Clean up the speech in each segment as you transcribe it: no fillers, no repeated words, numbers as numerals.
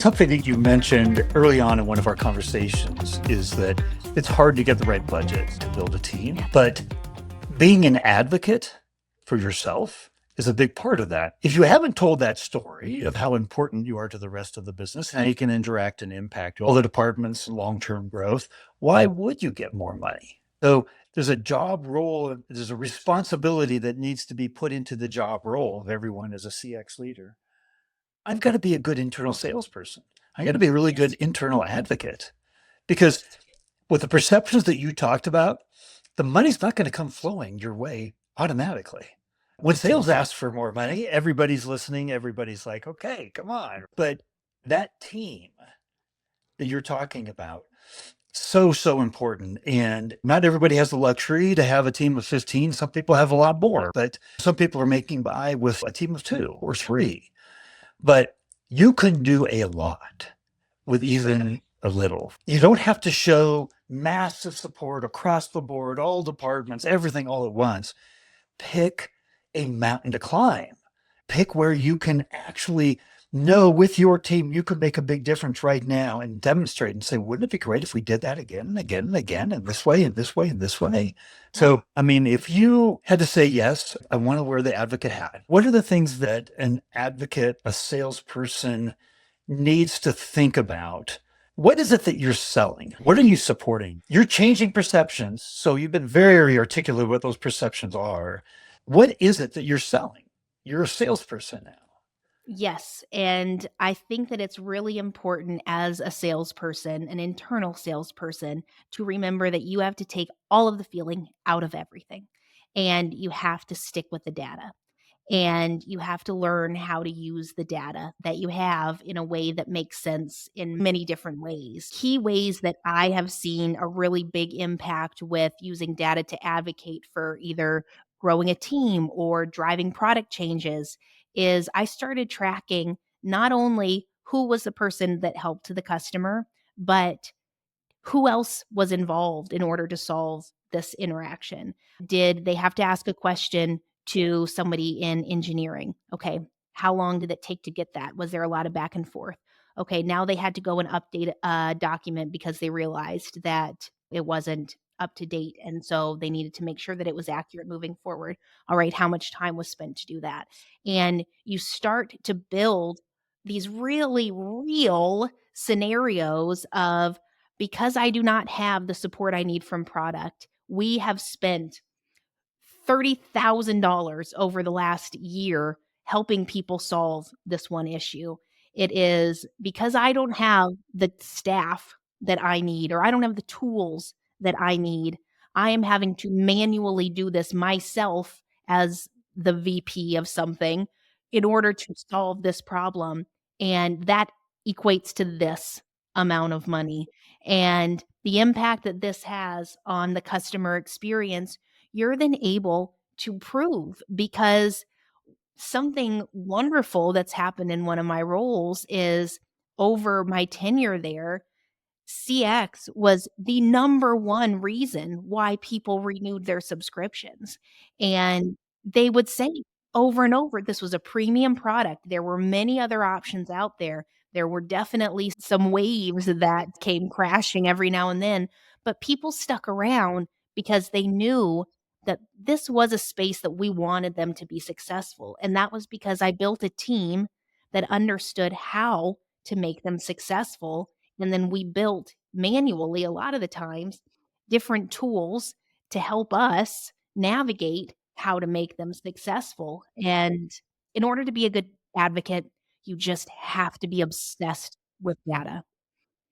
Something that you mentioned early on in one of our conversations is that it's hard to get the right budget to build a team, but being an advocate for yourself is a big part of that. If you haven't told that story of how important you are to the rest of the business, how you can interact and impact all the departments and long-term growth, why would you get more money? So there's a job role, there's a responsibility that needs to be put into the job role of everyone as a CX leader. I've got to be a good internal salesperson. I got to be a really good internal advocate because with the perceptions that you talked about, the money's not going to come flowing your way automatically. When sales asks for more money, everybody's listening. Everybody's like, okay, come on. But that team that you're talking about, so important. And not everybody has the luxury to have a team of 15. Some people have a lot more, but some people are making by with a team of 2 or 3. But you can do a lot with even a little. You don't have to show massive support across the board, all departments, everything all at once. Pick a mountain to climb. Pick where you can actually know with your team you could make a big difference right now and demonstrate and say, wouldn't it be great if we did that again and again and again and this way and this way and this way? So, I mean, if you had to say, yes, I want to wear the advocate hat, what are the things that an advocate, a salesperson needs to think about? What is it that you're selling? What are you supporting? You're changing perceptions. So you've been very articulate what those perceptions are. What is it that you're selling? You're a salesperson now. Yes, and I think that it's really important as a salesperson, an internal salesperson, to remember that you have to take all of the feeling out of everything, and you have to stick with the data, and you have to learn how to use the data that you have in a way that makes sense in many different ways. Key ways that I have seen a really big impact with using data to advocate for either growing a team or driving product changes is I started tracking not only who was the person that helped the customer, but who else was involved in order to solve this interaction. Did they have to ask a question to somebody in engineering? Okay, how long did it take to get that? Was there a lot of back and forth? Okay, now they had to go and update a document because they realized that it wasn't up to date. And so they needed to make sure that it was accurate moving forward. All right, how much time was spent to do that? And you start to build these really real scenarios of because I do not have the support I need from product, we have spent $30,000 over the last year helping people solve this one issue. It is because I don't have the staff that I need, or I don't have the tools that I need. I am having to manually do this myself as the VP of something in order to solve this problem. And that equates to this amount of money. And the impact that this has on the customer experience you're then able to prove because something wonderful that's happened in one of my roles is over my tenure there, CX was the number one reason why people renewed their subscriptions. And they would say over and over, this was a premium product. There were many other options out there. There were definitely some waves that came crashing every now and then, but people stuck around because they knew that this was a space that we wanted them to be successful. And that was because I built a team that understood how to make them successful and then we built manually, a lot of the times, different tools to help us navigate how to make them successful. And in order to be a good advocate, you just have to be obsessed with data.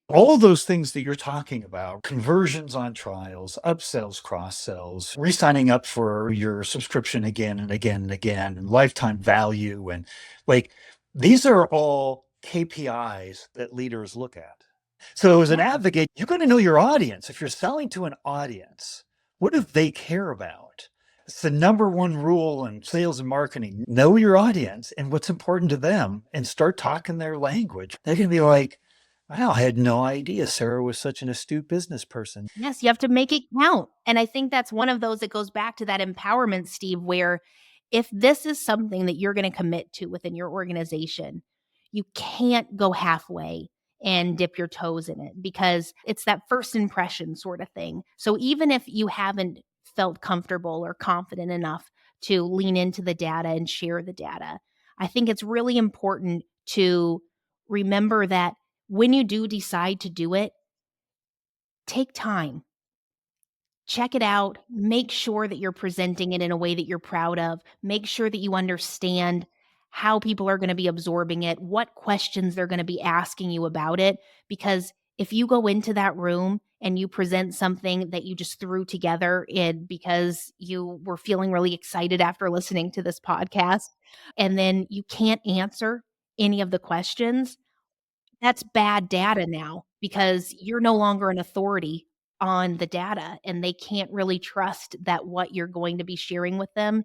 All of those things that you're talking about, conversions on trials, upsells, cross sells, re signing up for your subscription again and again and again, and lifetime value. And like these are all KPIs that leaders look at. So, as an Yeah. advocate, you're going to know your audience. If you're selling to an audience, what do they care about? It's the number one rule in sales and marketing. Know your audience and what's important to them and start talking their language. They're going to be like, wow, I had no idea Sarah was such an astute business person. Yes, you have to make it count. And I think that's one of those that goes back to that empowerment, Steve, where if this is something that you're going to commit to within your organization, you can't go halfway and dip your toes in it because it's that first impression sort of thing. So even if you haven't felt comfortable or confident enough to lean into the data and share the data, I think it's really important to remember that when you do decide to do it, take time. Check it out, make sure that you're presenting it in a way that you're proud of, make sure that you understand how people are gonna be absorbing it, what questions they're gonna be asking you about it, because if you go into that room and you present something that you just threw together in because you were feeling really excited after listening to this podcast, and then you can't answer any of the questions, that's bad data now because you're no longer an authority on the data, and they can't really trust that what you're going to be sharing with them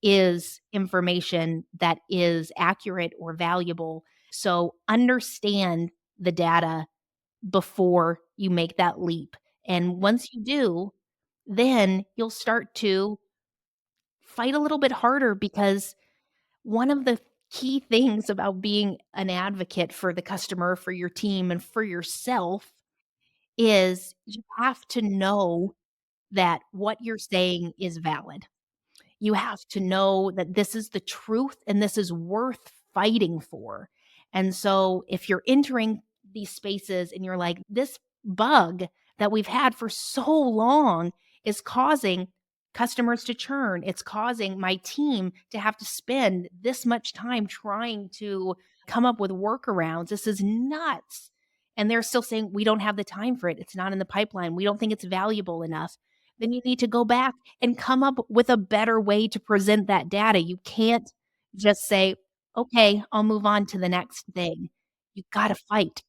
is information that is accurate or valuable. So understand the data before you make that leap. And once you do, then you'll start to fight a little bit harder because one of the key things about being an advocate for the customer, for your team, and for yourself is you have to know that what you're saying is valid. You have to know that this is the truth and this is worth fighting for. And so if you're entering these spaces and you're like, this bug that we've had for so long is causing customers to churn, it's causing my team to have to spend this much time trying to come up with workarounds. This is nuts. And they're still saying, we don't have the time for it. It's not in the pipeline. We don't think it's valuable enough. Then you need to go back and come up with a better way to present that data. You can't just say, "Okay, I'll move on to the next thing." You gotta fight.